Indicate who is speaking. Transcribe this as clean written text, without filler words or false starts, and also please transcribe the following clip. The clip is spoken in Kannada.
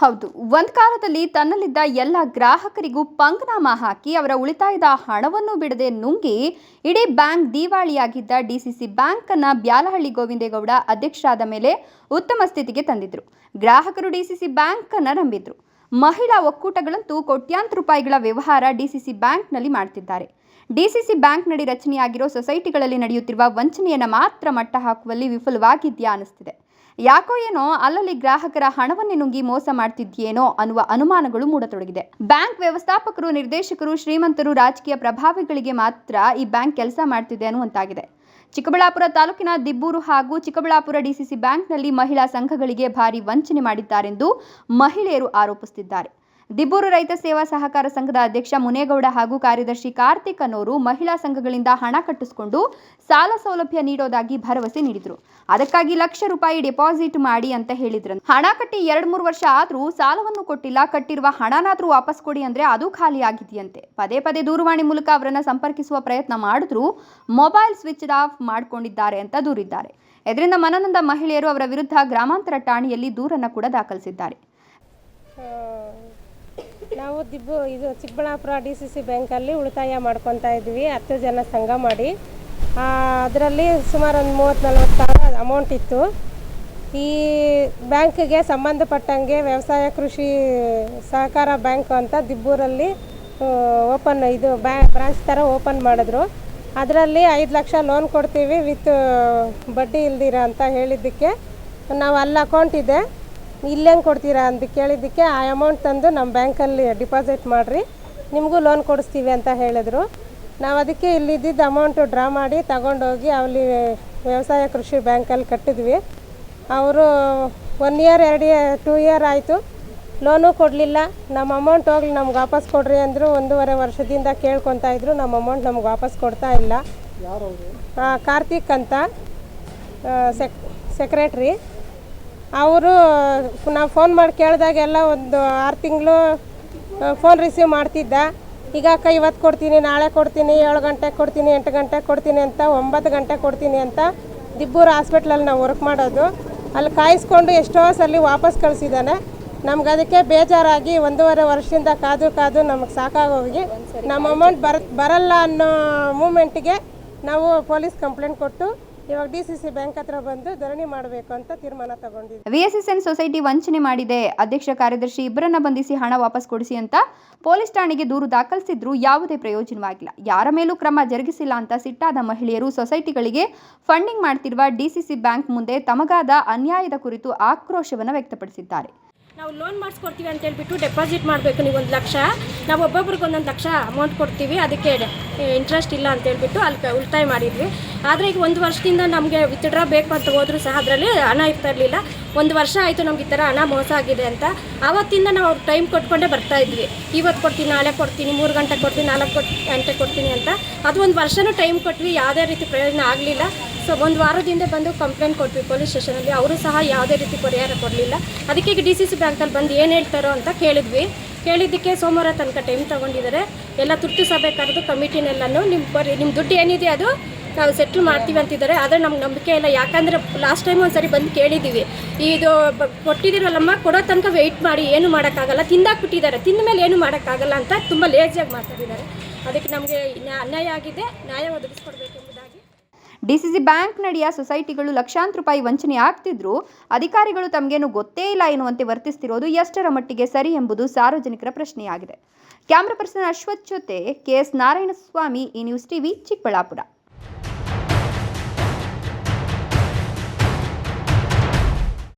Speaker 1: ಹೌದು, ಒಂದು ಕಾಲದಲ್ಲಿ ತನ್ನಲ್ಲಿದ್ದ ಎಲ್ಲ ಗ್ರಾಹಕರಿಗೂ ಪಂಗ್ನಾಮ ಹಾಕಿ ಅವರ ಉಳಿತಾಯದ ಹಣವನ್ನು ಬಿಡದೆ ನುಂಗಿ ಇಡೀ ಬ್ಯಾಂಕ್ ದಿವಾಳಿಯಾಗಿದ್ದ ಡಿಸಿಸಿ ಬ್ಯಾಂಕ್ ಅನ್ನ ಬ್ಯಾಲಹಳ್ಳಿ ಗೋವಿಂದೇಗೌಡ ಅಧ್ಯಕ್ಷರಾದ ಮೇಲೆ ಉತ್ತಮ ಸ್ಥಿತಿಗೆ ತಂದಿದ್ರು. ಗ್ರಾಹಕರು ಡಿಸಿಸಿ ಬ್ಯಾಂಕ್ ಅನ್ನ ನಂಬಿದ್ರು. ಮಹಿಳಾ ಒಕ್ಕೂಟಗಳಂತೂ ಕೋಟ್ಯಾಂತರ ರೂಪಾಯಿಗಳ ವ್ಯವಹಾರ ಡಿಸಿಸಿ ಬ್ಯಾಂಕ್ನಲ್ಲಿ ಮಾಡ್ತಿದ್ದಾರೆ. ಡಿಸಿಸಿ ಬ್ಯಾಂಕ್ನಡಿ ರಚನೆಯಾಗಿರೋ ಸೊಸೈಟಿಗಳಲ್ಲಿ ನಡೆಯುತ್ತಿರುವ ವಂಚನೆಯನ್ನು ಮಾತ್ರ ಮಟ್ಟ ಹಾಕುವಲ್ಲಿ ವಿಫಲವಾಗಿದ್ಯಾ ಅನಿಸ್ತಿದೆ. ಯಾಕೋ ಏನೋ ಅಲ್ಲಲ್ಲಿ ಗ್ರಾಹಕರ ಹಣವನ್ನೇ ನುಂಗಿ ಮೋಸ ಮಾಡ್ತಿದ್ಯೇನೋ ಅನ್ನುವ ಅನುಮಾನಗಳು ಮೂಡತೊಡಗಿದೆ. ಬ್ಯಾಂಕ್ ವ್ಯವಸ್ಥಾಪಕರು, ನಿರ್ದೇಶಕರು, ಶ್ರೀಮಂತರು, ರಾಜಕೀಯ ಪ್ರಭಾವಿಗಳಿಗೆ ಮಾತ್ರ ಈ ಬ್ಯಾಂಕ್ ಕೆಲಸ ಮಾಡ್ತಿದೆ ಅನ್ನುವಂತಾಗಿದೆ. ಚಿಕ್ಕಬಳ್ಳಾಪುರ ತಾಲೂಕಿನ ದಿಬ್ಬೂರು ಹಾಗೂ ಚಿಕ್ಕಬಳ್ಳಾಪುರ ಡಿಸಿಸಿ ಬ್ಯಾಂಕ್ನಲ್ಲಿ ಮಹಿಳಾ ಸಂಘಗಳಿಗೆ ಭಾರಿ ವಂಚನೆ ಮಾಡಿದ್ದಾರೆಂದು ಮಹಿಳೆಯರು ಆರೋಪಿಸುತ್ತಿದ್ದಾರೆ. ದಿಬ್ಬೂರು ರೈತ ಸೇವಾ ಸಹಕಾರ ಸಂಘದ ಅಧ್ಯಕ್ಷ ಮುನೇಗೌಡ ಹಾಗೂ ಕಾರ್ಯದರ್ಶಿ ಕಾರ್ತಿಕ್ ಅನ್ನೋರು ಮಹಿಳಾ ಸಂಘಗಳಿಂದ ಹಣ ಕಟ್ಟಿಸಿಕೊಂಡು ಸಾಲ ಸೌಲಭ್ಯ ನೀಡೋದಾಗಿ ಭರವಸೆ ನೀಡಿದ್ರು. ಅದಕ್ಕಾಗಿ ಲಕ್ಷ ರೂಪಾಯಿ ಡೆಪಾಸಿಟ್ ಮಾಡಿ ಅಂತ ಹೇಳಿದ್ರು. ಹಣ ಕಟ್ಟಿ 2-3 ವರ್ಷ ಆದ್ರೂ ಸಾಲವನ್ನು ಕೊಟ್ಟಿಲ್ಲ. ಕಟ್ಟಿರುವ ಹಣನಾದ್ರೂ ವಾಪಸ್ ಕೊಡಿ ಅಂದ್ರೆ ಅದು ಖಾಲಿ ಆಗಿದೆಯಂತೆ. ಪದೇ ಪದೇ ದೂರವಾಣಿ ಮೂಲಕ ಅವರನ್ನ ಸಂಪರ್ಕಿಸುವ ಪ್ರಯತ್ನ ಮಾಡಿದ್ರು ಮೊಬೈಲ್ ಸ್ವಿಚ್ ಆಫ್ ಮಾಡಿಕೊಂಡಿದ್ದಾರೆ ಅಂತ ದೂರಿದ್ದಾರೆ. ಇದರಿಂದ ಮನನೊಂದ ಮಹಿಳೆಯರು ಅವರ ವಿರುದ್ಧ ಗ್ರಾಮಾಂತರ ಠಾಣೆಯಲ್ಲಿ ದೂರನ್ನು ಕೂಡ ದಾಖಲಿಸಿದ್ದಾರೆ.
Speaker 2: ನಾವು ಚಿಕ್ಕಬಳ್ಳಾಪುರ ಡಿಸಿಸಿ ಬ್ಯಾಂಕಲ್ಲಿ ಉಳಿತಾಯ ಮಾಡ್ಕೊತಾ ಇದ್ವಿ. 10 ಜನ ಸಂಘ ಮಾಡಿ ಅದರಲ್ಲಿ ಸುಮಾರು ಒಂದು 30-40 ಸಾವಿರ ಅಮೌಂಟ್ ಇತ್ತು. ಈ ಬ್ಯಾಂಕ್ಗೆ ಸಂಬಂಧಪಟ್ಟಂಗೆ ವ್ಯವಸಾಯ ಕೃಷಿ ಸಹಕಾರ ಬ್ಯಾಂಕ್ ಅಂತ ದಿಬ್ಬೂರಲ್ಲಿ ಬ್ರಾಂಚ್ ಥರ ಓಪನ್ ಮಾಡಿದ್ರು. ಅದರಲ್ಲಿ 5 ಲಕ್ಷ ಲೋನ್ ಕೊಡ್ತೀವಿ ವಿತ್ ಬಡ್ಡಿ ಇಲ್ದಿರ ಅಂತ ಹೇಳಿದ್ದಕ್ಕೆ ನಾವು ಅಲ್ಲಿ ಅಕೌಂಟ್ ಇದೆ, ಇಲ್ಲೇನು ಕೊಡ್ತೀರಾ ಅಂತ ಕೇಳಿದ್ದಕ್ಕೆ ಆ ಅಮೌಂಟ್ ತಂದು ನಮ್ಮ ಬ್ಯಾಂಕಲ್ಲಿ ಡಿಪಾಸಿಟ್ ಮಾಡಿರಿ, ನಿಮಗೂ ಲೋನ್ ಕೊಡಿಸ್ತೀವಿ ಅಂತ ಹೇಳಿದ್ರು. ನಾವು ಅದಕ್ಕೆ ಇಲ್ಲಿದ್ದ ಅಮೌಂಟು ಡ್ರಾ ಮಾಡಿ ತಗೊಂಡೋಗಿ ಅಲ್ಲಿ ವ್ಯವಸಾಯ ಕೃಷಿ ಬ್ಯಾಂಕಲ್ಲಿ ಕಟ್ಟಿದ್ವಿ. ಅವರು 1 ಇಯರ್ 2 ಇಯರ್ ಆಯಿತು, ಲೋನು ಕೊಡಲಿಲ್ಲ. ನಮ್ಮ ಅಮೌಂಟ್ ಹೋಗ್ಲಿ ನಮ್ಗೆ ವಾಪಸ್ ಕೊಡ್ರಿ ಅಂದರು. 1.5 ವರ್ಷದಿಂದ ಕೇಳ್ಕೊತಾ ಇದ್ರು, ನಮ್ಮ ಅಮೌಂಟ್ ನಮ್ಗೆ ವಾಪಸ್ ಕೊಡ್ತಾ ಇಲ್ಲ. ಕಾರ್ತಿಕ್ ಅಂತ ಸೆಕ್ರೆಟ್ರಿ ಅವರು. ನಾವು ಫೋನ್ ಮಾಡಿ ಕೇಳಿದಾಗೆಲ್ಲ ಒಂದು 6 ತಿಂಗಳು ಫೋನ್ ರಿಸೀವ್ ಮಾಡ್ತಿದ್ದ. ಈಗ ಇವತ್ತು ಕೊಡ್ತೀನಿ, ನಾಳೆ ಕೊಡ್ತೀನಿ, 7 ಗಂಟೆಗೆ ಕೊಡ್ತೀನಿ, 8 ಗಂಟೆಗೆ ಕೊಡ್ತೀನಿ ಅಂತ, 9 ಗಂಟೆಗೆ ಕೊಡ್ತೀನಿ ಅಂತ ದಿಬ್ಬೂರು ಹಾಸ್ಪಿಟ್ಲಲ್ಲಿ ನಾವು ವರ್ಕ್ ಮಾಡೋದು. ಅಲ್ಲಿ ಕಾಯಿಸ್ಕೊಂಡು ಎಷ್ಟೋ ಸಲ ವಾಪಸ್ ಕಳಿಸಿದ್ದಾನೆ. ನಮ್ಗೆ ಅದಕ್ಕೆ ಬೇಜಾರಾಗಿ 1.5 ವರ್ಷದಿಂದ ಕಾದು ನಮಗೆ ಸಾಕಾಗೋಗಿ ನಮ್ಮ ಅಮೌಂಟ್ ಬರಲ್ಲ ಅನ್ನೋ ಮೂಮೆಂಟಿಗೆ ನಾವು ಪೊಲೀಸ್ ಕಂಪ್ಲೇಂಟ್ ಕೊಟ್ಟು ಇವಾಗ ಡಿಸಿಸಿ ಬ್ಯಾಂಕ್ ಹತ್ರ ಬಂದು ಧರಣಿ ಮಾಡಬೇಕು ಅಂತ ತೀರ್ಮಾನ ತಗೊಂಡಿದ್ವಿ.
Speaker 1: ವಿಎಸ್ಎಸ್ಎನ್ ಸೊಸೈಟಿ ವಂಚನೆ ಮಾಡಿದೆ, ಅಧ್ಯಕ್ಷ ಕಾರ್ಯದರ್ಶಿ ಇಬ್ಬರನ್ನ ಬಂಧಿಸಿ ಹಣ ವಾಪಸ್ ಕೊಡಿಸಿ ಅಂತ ಪೊಲೀಸ್ ಠಾಣೆಗೆ ದೂರು ದಾಖಲಿಸಿದ್ರು ಯಾವುದೇ ಪ್ರಯೋಜನವಾಗಿಲ್ಲ. ಯಾರ ಮೇಲೂ ಕ್ರಮ ಜರುಗಿಸಿಲ್ಲ ಅಂತ ಸಿಟ್ಟಾದ ಮಹಿಳೆಯರು ಸೊಸೈಟಿಗಳಿಗೆ ಫಂಡಿಂಗ್ ಮಾಡ್ತಿರುವ ಡಿಸಿಸಿ ಬ್ಯಾಂಕ್ ಮುಂದೆ ತಮಗಾದ ಅನ್ಯಾಯದ ಕುರಿತು ಆಕ್ರೋಶವನ್ನು ವ್ಯಕ್ತಪಡಿಸಿದ್ದಾರೆ.
Speaker 3: ನಾವು ಲೋನ್ ಮಾಡಿಸ್ಕೊಡ್ತೀವಿ ಅಂತ ಹೇಳ್ಬಿಟ್ಟು ಡೆಪಾಸಿಟ್ ಮಾಡಬೇಕು, ನೀವು 1 ಲಕ್ಷ, ನಾವು ಒಬ್ಬೊಬ್ರಿಗೆ 1 ಲಕ್ಷ ಅಮೌಂಟ್ ಕೊಡ್ತೀವಿ, ಅದಕ್ಕೆ ಇಂಟ್ರೆಸ್ಟ್ ಇಲ್ಲ ಅಂತ ಹೇಳ್ಬಿಟ್ಟು ಅಲ್ಲಿ ಉಳಿತಾಯ ಮಾಡಿದ್ವಿ. ಆದರೆ ಈಗ 1 ವರ್ಷದಿಂದ ನಮಗೆ ವಿತ್ಡ್ರಾ ಬೇಕು ಅಂತ ಹೋದರೂ ಸಹ ಅದರಲ್ಲಿ ಹಣ ಇರ್ತಾ ಇರಲಿಲ್ಲ. 1 ವರ್ಷ ಆಯಿತು ನಮ್ಗೆ ಈ ಥರ ಹಣ ಮೋಸ ಆಗಿದೆ ಅಂತ. ಆವತ್ತಿಂದ ನಾವು ಅವ್ರು ಟೈಮ್ ಕೊಟ್ಕೊಂಡೇ ಬರ್ತಾ ಇದ್ವಿ. ಇವತ್ತು ಕೊಡ್ತೀನಿ, ನಾಳೆ ಕೊಡ್ತೀನಿ, 3 ಗಂಟೆ ಕೊಡ್ತೀನಿ, 4 ಗಂಟೆ ಕೊಡ್ತೀನಿ ಅಂತ. ಅದು 1 ವರ್ಷನೂ ಟೈಮ್ ಕೊಟ್ವಿ, ಯಾವುದೇ ರೀತಿ ಪ್ರಯೋಜನ ಆಗಲಿಲ್ಲ. ಸೊ 1 ವಾರದಿಂದ ಬಂದು ಕಂಪ್ಲೇಂಟ್ ಕೊಟ್ವಿ ಪೊಲೀಸ್ ಸ್ಟೇಷನಲ್ಲಿ. ಅವರು ಸಹ ಯಾವುದೇ ರೀತಿ ಪರಿಹಾರ ಕೊಡಲಿಲ್ಲ. ಅದಕ್ಕೆ ಈಗ ಡಿಸಿಸಿ ಬ್ಯಾಂಕಲ್ಲಿ ಬಂದು ಏನು ಹೇಳ್ತಾರೋ ಅಂತ ಕೇಳಿದ್ದಕ್ಕೆ ಸೋಮವಾರ ತನಕ ಟೈಮ್ ತೊಗೊಂಡಿದ್ದಾರೆ. ಎಲ್ಲ ತುರ್ತು ಸಭೆ ಕರೆದು ಕಮಿಟಿನೆಲ್ಲನೂ ನಿಮ್ಮ ದುಡ್ಡು ಏನಿದೆ ಅದು ನಾವು ಸೆಟ್ಲ್ ಮಾಡ್ತೀವಿ ಅಂತಿದ್ದಾರೆ. ಆದರೆ ನಮ್ಗೆ ನಂಬಿಕೆ ಇಲ್ಲ. ಯಾಕಂದರೆ ಲಾಸ್ಟ್ ಟೈಮ್ ಒಂದು ಸರಿ ಬಂದು ಕೇಳಿದ್ದೀವಿ, ಇದು ಕೊಟ್ಟಿದ್ದೀರಲ್ಲಮ್ಮ, ಕೊಡೋ ತನಕ ವೆಯ್ಟ್ ಮಾಡಿ, ಏನು ಮಾಡೋಕ್ಕಾಗಲ್ಲ, ತಿಂದಾಕ್ಬಿಟ್ಟಿದ್ದಾರೆ, ತಿಂದ ಮೇಲೆ ಏನು ಮಾಡೋಕ್ಕಾಗಲ್ಲ ಅಂತ ತುಂಬ ಲೇಜಿಯಾಗಿ ಮಾತಾಡಿದ್ದಾರೆ. ಅದಕ್ಕೆ ನಮಗೆ ಅನ್ಯಾಯ ಆಗಿದೆ, ನ್ಯಾಯ ಒದಗಿಸ್ಕೊಡ್ಬೇಕೆಂಬುದಾಗಿ.
Speaker 1: ಡಿಸಿಸಿ ಬ್ಯಾಂಕ್ ನಡಿಯ ಸೊಸೈಟಿಗಳು ಲಕ್ಷಾಂತರ ರೂಪಾಯಿ ವಂಚನೆ ಆಗ್ತಿದ್ರು ಅಧಿಕಾರಿಗಳು ತಮಗೇನು ಗೊತ್ತೇ ಇಲ್ಲ ಎನ್ನುವಂತೆ ವರ್ತಿಸ್ತಿರೋದು ಎಷ್ಟರ ಮಟ್ಟಿಗೆ ಸರಿ ಎಂಬುದು ಸಾರ್ವಜನಿಕರ ಪ್ರಶ್ನೆಯಾಗಿದೆ. ಕ್ಯಾಮರಾ ಪರ್ಸನ್ ಅಶ್ವಥ್ ಜೊತೆ KS ನಾರಾಯಣಸ್ವಾಮಿ, ಈ ನ್ಯೂಸ್ ಟಿವಿ, ಚಿಕ್ಕಬಳ್ಳಾಪುರ.